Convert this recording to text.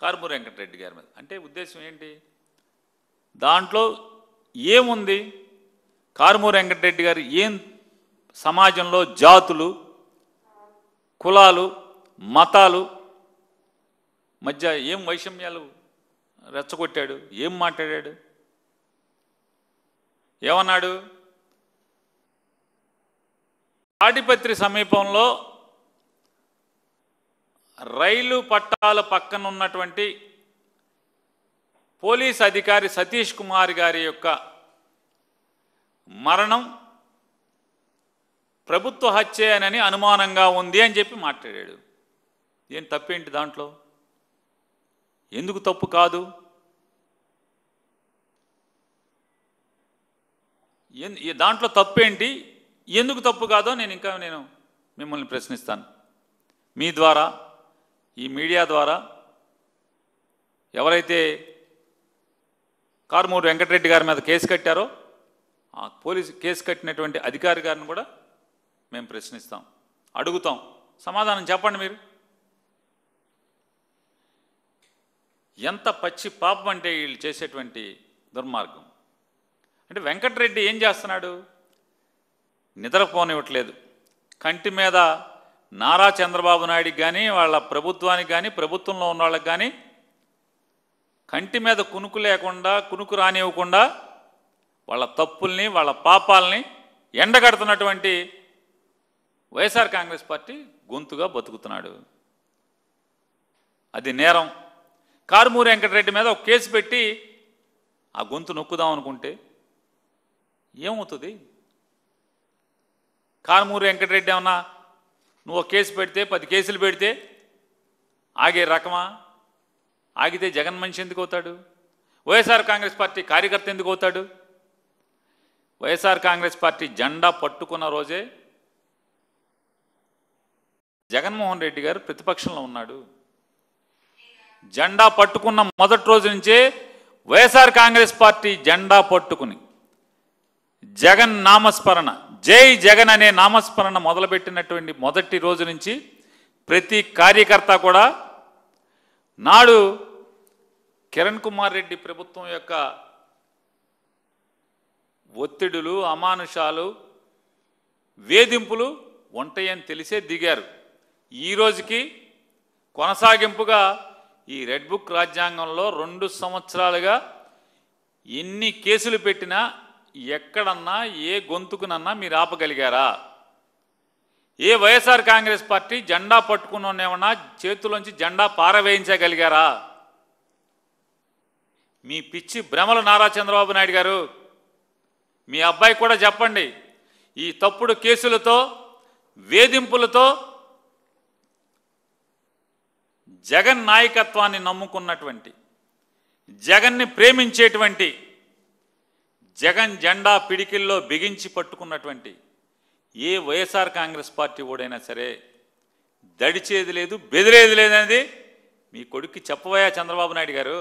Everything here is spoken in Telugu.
కారుమూరి వెంకటరెడ్డి గారి మీద. అంటే ఉద్దేశం ఏంటి? దాంట్లో ఏముంది? కారుమూరి వెంకటరెడ్డి గారు ఏం సమాజంలో జాతులు, కులాలు, మతాలు మధ్య ఏం వైషమ్యాలు రెచ్చగొట్టాడు? ఏం మాట్లాడాడు? ఏమన్నాడు? తాడిపత్రి సమీపంలో రైలు పట్టాల పక్కన ఉన్నటువంటి పోలీస్ అధికారి సతీష్ కుమార్ గారి యొక్క మరణం ప్రభుత్వ హత్యేనని అనుమానంగా ఉంది అని చెప్పి మాట్లాడాడు. ఏం తప్పేంటి దాంట్లో? ఎందుకు తప్పు కాదు? దాంట్లో తప్పేంటి? ఎందుకు తప్పు కాదో నేను మిమ్మల్ని ప్రశ్నిస్తాను. మీ ద్వారా, ఈ మీడియా ద్వారా ఎవరైతే కారుమూరి వెంకటరెడ్డి గారి మీద కేసు కట్టారో ఆ పోలీసు కేసు కట్టినటువంటి అధికారి గారిని కూడా మేము ప్రశ్నిస్తాం, అడుగుతాం. సమాధానం చెప్పండి. మీరు ఎంత పచ్చి పాపం అంటే వీళ్ళు చేసేటువంటి దుర్మార్గం. అంటే వెంకటరెడ్డి ఏం చేస్తున్నాడు? నిద్రపోనివ్వట్లేదు. కంటి మీద నారా చంద్రబాబు నాయుడికి కానీ వాళ్ళ ప్రభుత్వానికి కానీ ప్రభుత్వంలో ఉన్న వాళ్ళకి కానీ కంటి మీద కునుకు లేకుండా, కునుకు రానివ్వకుండా వాళ్ళ తప్పుల్ని, వాళ్ళ పాపాలని ఎండగడుతున్నటువంటి వైఎస్ఆర్ కాంగ్రెస్ పార్టీ గొంతుగా బతుకుతున్నాడు. అది నేరం. కారుమూరి వెంకటరెడ్డి మీద ఒక కేసు పెట్టి ఆ గొంతు నొక్కుదాం అనుకుంటే ఏమవుతుంది? కారుమూరి వెంకటరెడ్డి ఏమన్నా నువ్వు ఒక కేసు పెడితే 10 కేసులు పెడితే ఆగే రకమా? ఆగితే జగన్ మనిషి ఎందుకు అవుతాడు? వైఎస్ఆర్ కాంగ్రెస్ పార్టీ కార్యకర్త ఎందుకు అవుతాడు? వైఎస్ఆర్ కాంగ్రెస్ పార్టీ జెండా పట్టుకున్న రోజే జగన్మోహన్ రెడ్డి గారు ప్రతిపక్షంలో ఉన్నాడు. జెండా పట్టుకున్న మొదటి రోజు నుంచే వైఎస్ఆర్ కాంగ్రెస్ పార్టీ జెండా పట్టుకుని జగన్ నామస్మరణ, జై జగన్ అనే నామస్మరణ మొదలుపెట్టినటువంటి మొదటి రోజు నుంచి ప్రతి కార్యకర్త కూడా నాడు కిరణ్ కుమార్ రెడ్డి ప్రభుత్వం యొక్క ఒత్తిడులు, అమానుషాలు, వేధింపులు ఉంటాయని తెలిసే దిగారు. ఈ రోజుకి కొనసాగింపుగా ఈ రెడ్ బుక్ రాజ్యాంగంలో 2 సంవత్సరాలుగా ఎన్ని కేసులు పెట్టినా ఎక్కడన్నా ఏ గొంతుకునన్నా మీరు ఆపగలిగారా? ఏ వైఎస్ఆర్ కాంగ్రెస్ పార్టీ జెండా పట్టుకున్నామన్నా చేతుల్లోంచి జెండా పారవేయించగలిగారా? మీ పిచ్చి భ్రమలు నారా చంద్రబాబు నాయుడు గారు, మీ అబ్బాయి కూడా చెప్పండి. ఈ తప్పుడు కేసులతో, వేధింపులతో జగన్ నాయకత్వాన్ని నమ్ముకున్నటువంటి, జగన్ని ప్రేమించేటువంటి, జగన్ జెండా పిడికిల్లో బిగించి పట్టుకున్నటువంటి ఏ వైఎస్ఆర్ కాంగ్రెస్ పార్టీ ఓడైనా సరే దడిచేది లేదు, బెదిరేది లేదనేది మీ కొడుక్కి చెప్పవయ్యా చంద్రబాబు నాయుడు గారు.